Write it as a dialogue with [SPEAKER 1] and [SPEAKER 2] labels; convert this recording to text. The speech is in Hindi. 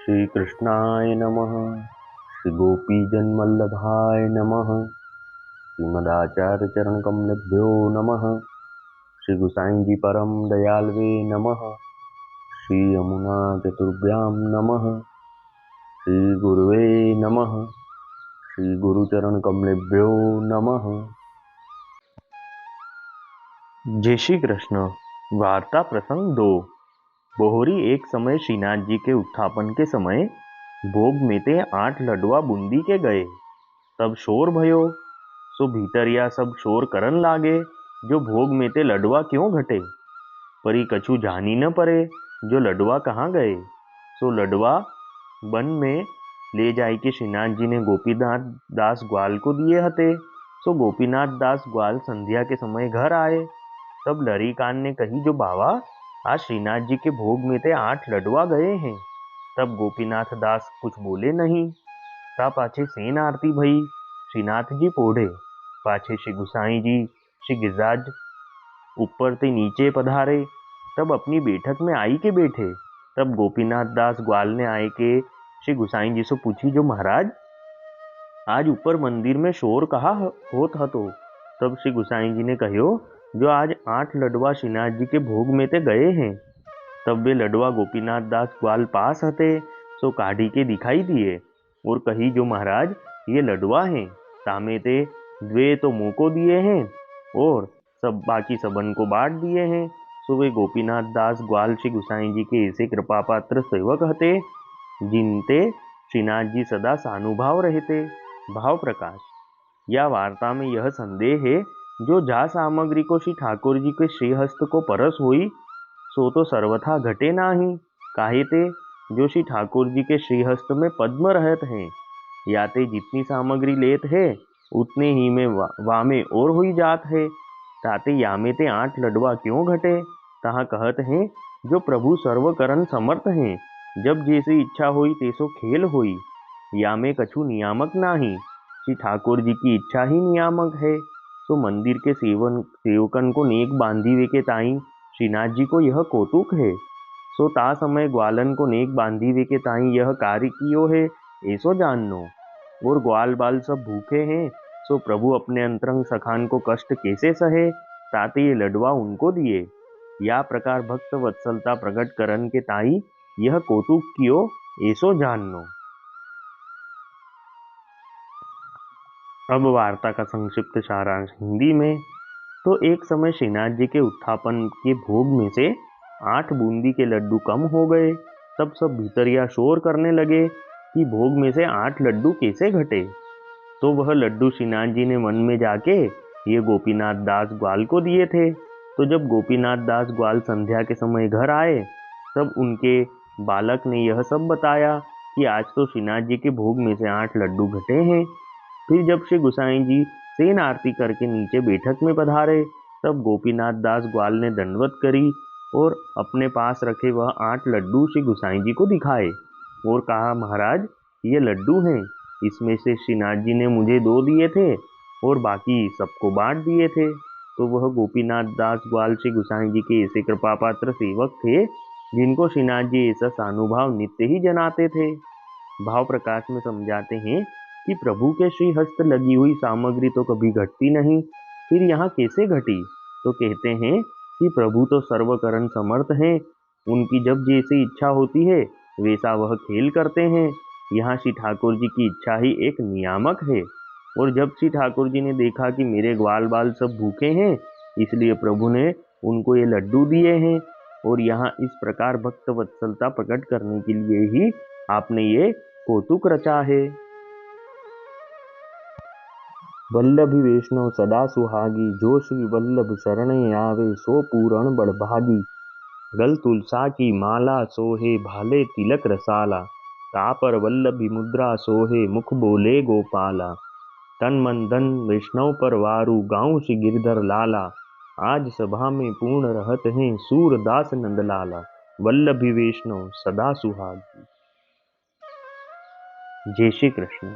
[SPEAKER 1] श्री कृष्णाय नमः। श्री गोपीजनवल्लभाय नमः। श्रीमदाचार्य चरण कमलेभ्यो नमः। श्री गुसाई जी परम दयालवे नमः। श्री यमुना चतुर्भ्यां नमः। श्री गुरुवे नमः। श्री गुरुचरण कमलेभ्यो नमः। जय श्री कृष्ण। वार्ता प्रसंग 2। बोहरी एक समय श्रीनाथ जी के उत्थापन के समय भोग में ते 8 लडवा बूंदी के गए। तब शोर भयो, सो भीतरिया सब शोर करन लागे, जो भोग में ते लडवा क्यों घटे। परी कछु जानी न परे, जो लडवा कहाँ गए। सो लडवा वन में ले जाई के श्रीनाथ जी ने गोपीनाथ दास ग्वाल को दिए हते। सो गोपीनाथ दास ग्वाल संध्या के समय घर आए। तब लरीकान ने कही, जो बावा आज श्रीनाथ जी के भोग में ते 8 लडवा गए हैं। तब गोपीनाथ दास कुछ बोले नहीं। ता पाछे सेन आरती भई, श्रीनाथ जी पोढ़े। पाछे श्री गुसाई जी श्री गिरिराज ऊपर ते नीचे पधारे। तब अपनी बैठक में आई के बैठे। तब गोपीनाथ दास ग्वाल ने आए के श्री गुसाई जी से पूछी, जो महाराज आज ऊपर मंदिर में शोर कहा होत हतो। तब श्री गुसाई जी ने कहो, जो आज 8 लडवा श्रीनाथ जी के भोग में ते गए हैं। तब वे लडवा गोपीनाथ दास ग्वाल पास हते, सो काढ़ी के दिखाई दिए और कही, जो महाराज ये लडवा हैं, तामे ते द्वे तो मुँह को दिए हैं और सब बाकी सबन को बांट दिए हैं। सो वे गोपीनाथ दास ग्वाल श्री गुसाई जी के ऐसे कृपा पात्र सेवक हते, जिनते श्रीनाथ जी सदा सानुभाव रहते। भाव प्रकाश। या वार्ता में यह संदेह है, जो जा सामग्री को श्री ठाकुर जी के श्रीहस्त को परस हुई, सो तो सर्वथा घटे नाही। काहे ते जो श्री ठाकुर जी के श्रीहस्त में पद्म रहत हैं, या ते जितनी सामग्री लेत है उतने ही में वामे और हुई जात है। ताते यामे ते 8 लडवा क्यों घटे। तहाँ कहत हैं, जो प्रभु सर्वकरण समर्थ हैं, जब जैसी इच्छा हुई तैसो खेल हुई। यामे कछु नियामक नाही, श्री ठाकुर जी की इच्छा ही नियामक है। तो मंदिर के सेवकन को नेक बांधी वे के ताई श्रीनाथ जी को यह कौतुक है। सो ता समय ग्वालन को नेक बांधी वे के ताई यह कार्य कियो है, ऐसो जाननो। और ग्वाल बाल सब भूखे हैं, सो प्रभु अपने अंतरंग सखान को कष्ट कैसे सहे, ताते ये लडवा उनको दिए। या प्रकार भक्त वत्सलता प्रकट करन के ताई यह कौतुक कियो, ऐसो जाननो। अब वार्ता का संक्षिप्त सारांश हिंदी में। तो एक समय श्रीनाथ जी के उत्थापन के भोग में से 8 बूंदी के लड्डू कम हो गए। तब सब भीतरिया शोर करने लगे कि भोग में से 8 लड्डू कैसे घटे। तो वह लड्डू श्रीनाथ जी ने मन में जाके ये गोपीनाथ दास ग्वाल को दिए थे। तो जब गोपीनाथ दास ग्वाल संध्या के समय घर आए, तब उनके बालक ने यह सब बताया कि आज तो श्रीनाथ जी के भोग में से 8 लड्डू घटे हैं। फिर जब श्री गुसाई जी सेन आरती करके नीचे बैठक में पधारे, तब गोपीनाथ दास ग्वाल ने दंडवत करी और अपने पास रखे वह 8 लड्डू श्री गुसाई जी को दिखाए और कहा, महाराज ये लड्डू हैं, इसमें से श्रीनाथ जी ने मुझे 2 दिए थे और बाकी सबको बांट दिए थे। तो वह गोपीनाथ दास ग्वाल श्री गुसाई जी के ऐसे कृपा पात्र सेवक थे, जिनको श्रीनाथ जी ऐसा सानुभाव नित्य ही जनाते थे। भाव प्रकाश में समझाते हैं कि प्रभु के श्री हस्त लगी हुई सामग्री तो कभी घटती नहीं, फिर यहाँ कैसे घटी। तो कहते हैं कि प्रभु तो सर्वकरण समर्थ हैं, उनकी जब जैसी इच्छा होती है वैसा वह खेल करते हैं। यहाँ श्री ठाकुर जी की इच्छा ही एक नियामक है। और जब श्री ठाकुर जी ने देखा कि मेरे ग्वाल बाल सब भूखे हैं, इसलिए प्रभु ने उनको ये लड्डू दिए हैं। और यहाँ इस प्रकार भक्त वत्सलता प्रकट करने के लिए ही आपने ये कौतुक रचा है। वल्लभी वैष्णव सदा सुहागी, जो श्री वल्लभ शरण आवे सो पूरण बड़भागी। गल तुलसा की माला सोहे, भाले तिलक रसाला। तापर वल्लभी मुद्रा सोहे, मुख बोले गोपाला। तन मन धन वैष्णव पर वारू, गाँव श्री गिरधर लाला। आज सभा में पूर्ण रहत हैं, सूरदास नंदलाला। वल्लभी वैष्णव सदा सुहागी। जय श्री कृष्ण।